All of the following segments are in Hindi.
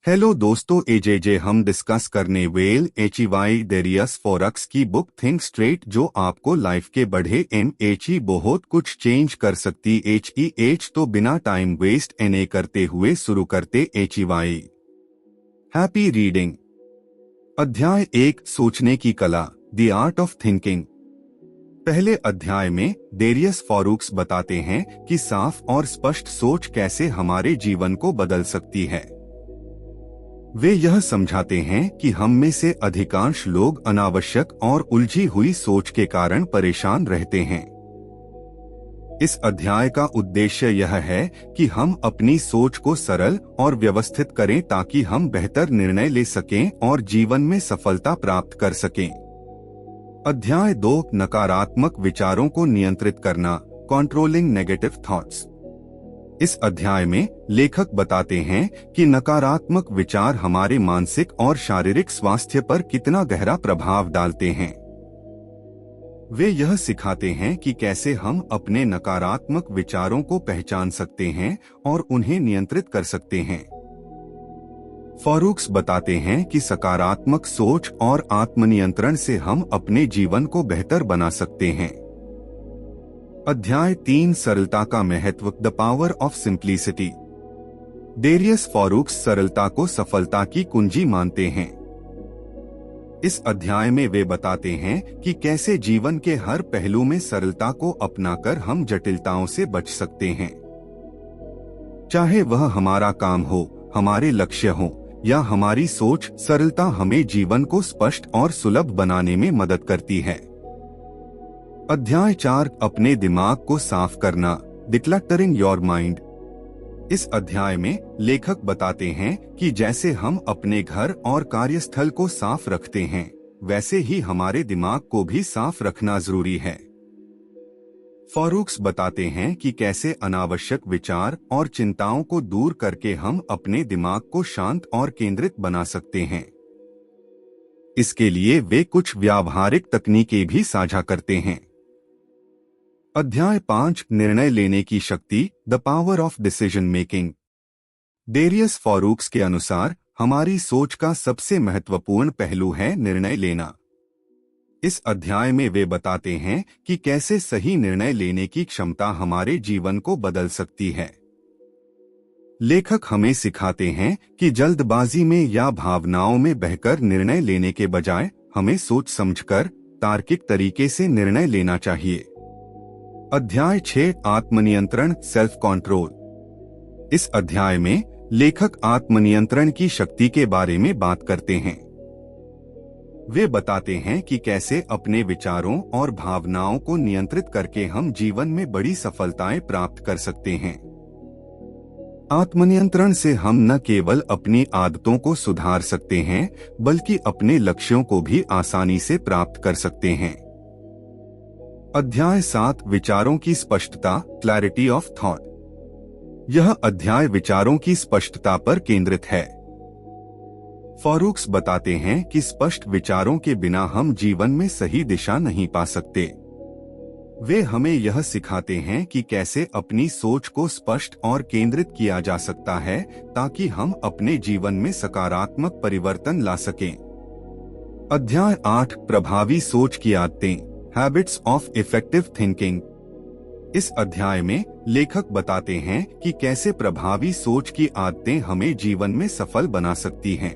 हेलो दोस्तों, एजेजे हम डिस्कस करने वेल एचईवाई डेरियस फॉरक्स की बुक थिंक स्ट्रेट, जो आपको लाइफ के बढ़े एच बहुत कुछ चेंज कर सकती एच तो बिना टाइम वेस्ट एने करते हुए शुरू करते एचईवाई। Happy reading. अध्याय 1, सोचने की कला, द आर्ट ऑफ थिंकिंग। पहले अध्याय में डेरियस फॉरूक्स बताते हैं कि साफ और स्पष्ट सोच कैसे हमारे जीवन को बदल सकती है। वे यह समझाते हैं कि हम में से अधिकांश लोग अनावश्यक और उलझी हुई सोच के कारण परेशान रहते हैं। इस अध्याय का उद्देश्य यह है कि हम अपनी सोच को सरल और व्यवस्थित करें ताकि हम बेहतर निर्णय ले सकें और जीवन में सफलता प्राप्त कर सकें। अध्याय 2, नकारात्मक विचारों को नियंत्रित करना, कंट्रोलिंग नेगेटिव थॉट्स। इस अध्याय में लेखक बताते हैं कि नकारात्मक विचार हमारे मानसिक और शारीरिक स्वास्थ्य पर कितना गहरा प्रभाव डालते हैं। वे यह सिखाते हैं कि कैसे हम अपने नकारात्मक विचारों को पहचान सकते हैं और उन्हें नियंत्रित कर सकते हैं। फॉरूक्स बताते हैं कि सकारात्मक सोच और आत्मनियंत्रण से हम अपने जीवन को बेहतर बना सकते हैं। अध्याय 3, सरलता का महत्व, the power of simplicity. Darius Foroux सरलता को सफलता की कुंजी मानते हैं। इस अध्याय में वे बताते हैं कि कैसे जीवन के हर पहलू में सरलता को अपनाकर हम जटिलताओं से बच सकते हैं। चाहे वह हमारा काम हो, हमारे लक्ष्य हो या हमारी सोच, सरलता हमें जीवन को स्पष्ट और सुलभ बनाने में मदद करती है। अध्याय 4, अपने दिमाग को साफ करना, डिक्लटरिंग योर माइंड। इस अध्याय में लेखक बताते हैं कि जैसे हम अपने घर और कार्यस्थल को साफ रखते हैं, वैसे ही हमारे दिमाग को भी साफ रखना जरूरी है। फॉरूक्स बताते हैं कि कैसे अनावश्यक विचार और चिंताओं को दूर करके हम अपने दिमाग को शांत और केंद्रित बना सकते हैं। इसके लिए वे कुछ व्यावहारिक तकनीकें भी साझा करते हैं। अध्याय 5, निर्णय लेने की शक्ति, the power of decision making. Darius Foroux के अनुसार हमारी सोच का सबसे महत्वपूर्ण पहलू है निर्णय लेना। इस अध्याय में वे बताते हैं कि कैसे सही निर्णय लेने की क्षमता हमारे जीवन को बदल सकती है। लेखक हमें सिखाते हैं कि जल्दबाजी में या भावनाओं में बहकर निर्णय लेने के बजाय हमें सोच समझकर तार्किक तरीके से निर्णय लेना चाहिए। अध्याय 6, आत्मनियंत्रण, सेल्फ कंट्रोल। इस अध्याय में लेखक आत्मनियंत्रण की शक्ति के बारे में बात करते हैं। वे बताते हैं कि कैसे अपने विचारों और भावनाओं को नियंत्रित करके हम जीवन में बड़ी सफलताएं प्राप्त कर सकते हैं। आत्मनियंत्रण से हम न केवल अपनी आदतों को सुधार सकते हैं, बल्कि अपने लक्ष्यों को भी आसानी से प्राप्त कर सकते हैं। अध्याय 7, विचारों की स्पष्टता, क्लैरिटी ऑफ थॉट। यह अध्याय विचारों की स्पष्टता पर केंद्रित है। फॉरूक्स बताते हैं कि स्पष्ट विचारों के बिना हम जीवन में सही दिशा नहीं पा सकते। वे हमें यह सिखाते हैं कि कैसे अपनी सोच को स्पष्ट और केंद्रित किया जा सकता है ताकि हम अपने जीवन में सकारात्मक परिवर्तन ला सकें। अध्याय 8, प्रभावी सोच की आदतें, हैबिट्स ऑफ इफेक्टिव थिंकिंग। इस अध्याय में लेखक बताते हैं कि कैसे प्रभावी सोच की आदतें हमें जीवन में सफल बना सकती हैं।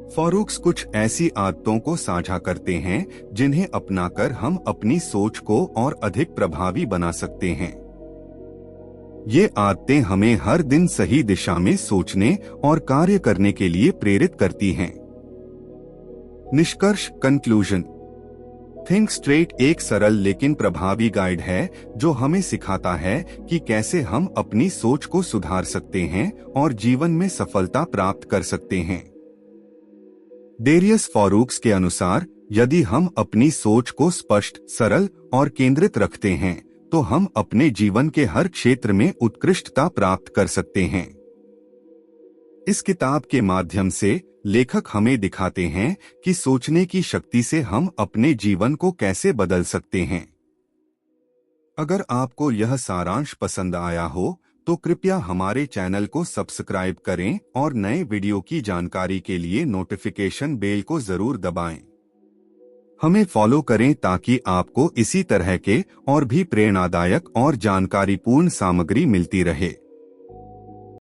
फॉरूक्स कुछ ऐसी आदतों को साझा करते हैं जिन्हें अपनाकर हम अपनी सोच को और अधिक प्रभावी बना सकते हैं। ये आदतें हमें हर दिन सही दिशा में सोचने और कार्य करने के लिए प्रेरित करती हैं। निष्कर्ष, कंक्लूजन। थिंक स्ट्रेट एक सरल लेकिन प्रभावी गाइड है जो हमें सिखाता है कि कैसे हम अपनी सोच को सुधार सकते हैं और जीवन में सफलता प्राप्त कर सकते हैं। डेरियस फॉरूक्स के अनुसार यदि हम अपनी सोच को स्पष्ट, सरल और केंद्रित रखते हैं तो हम अपने जीवन के हर क्षेत्र में उत्कृष्टता प्राप्त कर सकते हैं। इस किताब के माध्यम से लेखक हमें दिखाते हैं कि सोचने की शक्ति से हम अपने जीवन को कैसे बदल सकते हैं। अगर आपको यह सारांश पसंद आया हो तो कृपया हमारे चैनल को सब्सक्राइब करें और नए वीडियो की जानकारी के लिए नोटिफिकेशन बेल को जरूर दबाएं। हमें फॉलो करें ताकि आपको इसी तरह के और भी प्रेरणादायक और जानकारीपूर्ण सामग्री मिलती रहे।